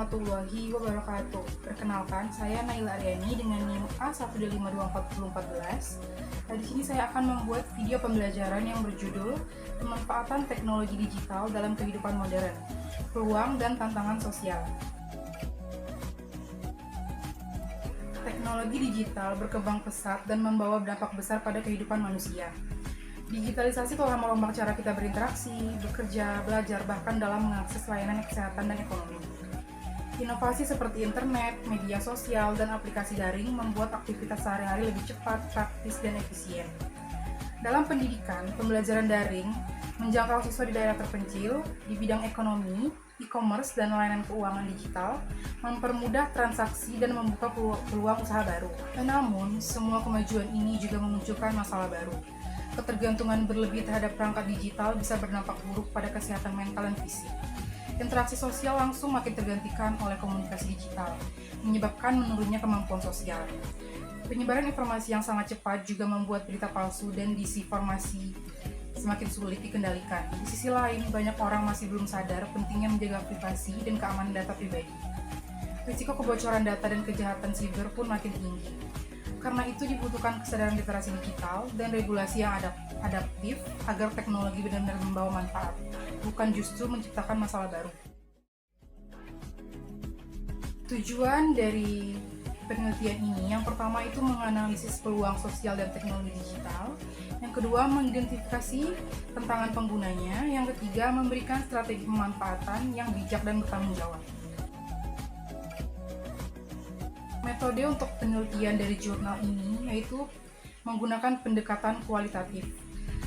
warahmatullahi wabarakatuh. Perkenalkan, saya Naila Aryani dengan NIM A1524014. Di sini saya akan membuat video pembelajaran yang berjudul Pemanfaatan Teknologi Digital dalam Kehidupan Modern, Peluang dan Tantangan Sosial. Teknologi digital berkembang pesat dan membawa dampak besar pada kehidupan manusia. Digitalisasi telah merombak cara kita berinteraksi, bekerja, belajar, bahkan dalam mengakses layanan kesehatan dan ekonomi. Inovasi seperti internet, media sosial, dan aplikasi daring membuat aktivitas sehari-hari lebih cepat, praktis, dan efisien. Dalam pendidikan, pembelajaran daring menjangkau siswa di daerah terpencil, di bidang ekonomi, e-commerce, dan layanan keuangan digital, mempermudah transaksi dan membuka peluang usaha baru. Namun, semua kemajuan ini juga memunculkan masalah baru. Ketergantungan berlebih terhadap perangkat digital bisa berdampak buruk pada kesehatan mental dan fisik. Interaksi sosial langsung makin tergantikan oleh komunikasi digital, menyebabkan menurunnya kemampuan sosial. Penyebaran informasi yang sangat cepat juga membuat berita palsu dan disinformasi semakin sulit dikendalikan. Di sisi lain, banyak orang masih belum sadar pentingnya menjaga privasi dan keamanan data pribadi. Risiko kebocoran data dan kejahatan siber pun makin tinggi. Karena itu dibutuhkan kesadaran literasi digital dan regulasi yang adaptif agar teknologi benar-benar membawa manfaat, bukan justru menciptakan masalah baru. Tujuan dari penelitian ini, yang pertama itu menganalisis peluang sosial dan teknologi digital, yang kedua mengidentifikasi tantangan penggunanya, yang ketiga memberikan strategi pemanfaatan yang bijak dan bertanggung jawab. Metode untuk penelitian dari jurnal ini yaitu menggunakan pendekatan kualitatif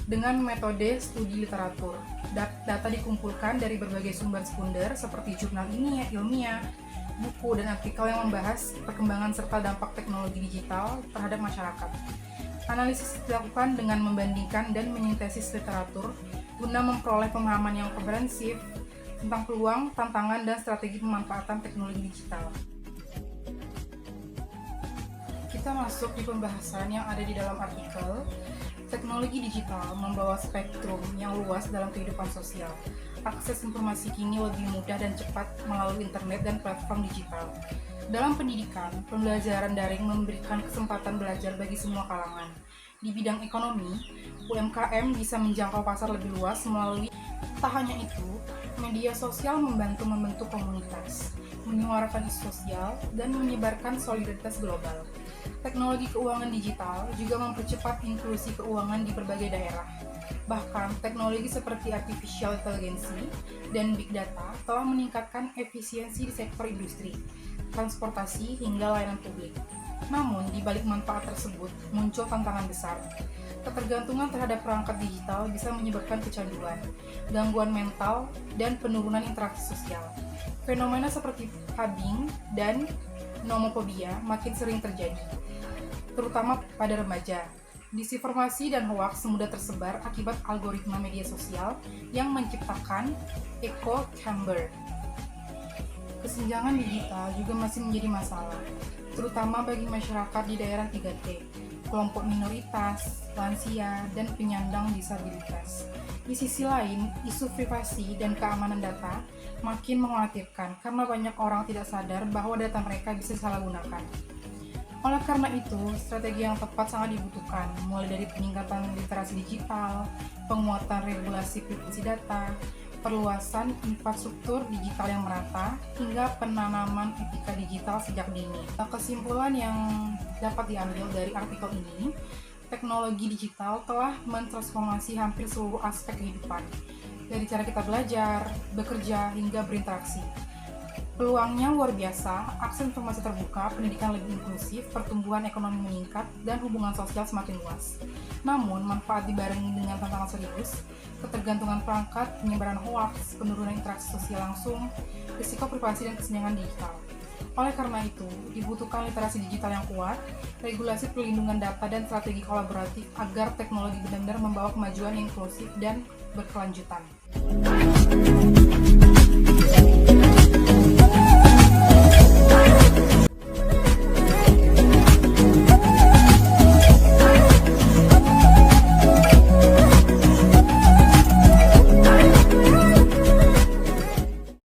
dengan metode studi literatur. Data dikumpulkan dari berbagai sumber sekunder seperti jurnal ilmiah, buku, dan artikel yang membahas perkembangan serta dampak teknologi digital terhadap masyarakat. Analisis dilakukan dengan membandingkan dan menyintesis literatur guna memperoleh pemahaman yang komprehensif tentang peluang, tantangan, dan strategi pemanfaatan teknologi digital. Kita masuk di pembahasan yang ada di dalam artikel. Teknologi digital membawa spektrum yang luas dalam kehidupan sosial. Akses informasi kini lebih mudah dan cepat melalui internet dan platform digital. Dalam pendidikan, pembelajaran daring memberikan kesempatan belajar bagi semua kalangan. Di bidang ekonomi, UMKM bisa menjangkau pasar lebih luas melalui. Tak hanya itu, media sosial membantu membentuk komunitas, menyuarakan isu sosial, dan menyebarkan solidaritas global. Teknologi keuangan digital juga mempercepat inklusi keuangan di berbagai daerah. Bahkan, teknologi seperti artificial intelligence dan big data telah meningkatkan efisiensi di sektor industri, transportasi, hingga layanan publik. Namun, di balik manfaat tersebut, muncul tantangan besar. Ketergantungan terhadap perangkat digital bisa menyebabkan kecanduan, gangguan mental, dan penurunan interaksi sosial. Fenomena seperti phubbing dan nomofobia makin sering terjadi, terutama pada remaja. Disinformasi dan hoaks mudah tersebar akibat algoritma media sosial yang menciptakan echo chamber. Kesenjangan digital juga masih menjadi masalah, terutama bagi masyarakat di daerah 3T, kelompok minoritas, lansia, dan penyandang disabilitas. Di sisi lain, isu privasi dan keamanan data makin mengkhawatirkan karena banyak orang tidak sadar bahwa data mereka bisa disalahgunakan. Oleh karena itu, strategi yang tepat sangat dibutuhkan, mulai dari peningkatan literasi digital, penguatan regulasi privasi data, perluasan infrastruktur digital yang merata, hingga penanaman etika digital sejak dini. Kesimpulan yang dapat diambil dari artikel ini, teknologi digital telah mentransformasi hampir seluruh aspek kehidupan, dari cara kita belajar, bekerja, hingga berinteraksi. Peluangnya luar biasa, akses informasi terbuka, pendidikan lebih inklusif, pertumbuhan ekonomi meningkat, dan hubungan sosial semakin luas. Namun, manfaat dibarengi dengan tantangan serius, ketergantungan perangkat, penyebaran hoaks, penurunan interaksi sosial langsung, risiko privasi, dan kesenjangan digital. Oleh karena itu, dibutuhkan literasi digital yang kuat, regulasi perlindungan data, dan strategi kolaboratif agar teknologi benar-benar membawa kemajuan yang inklusif dan berkelanjutan.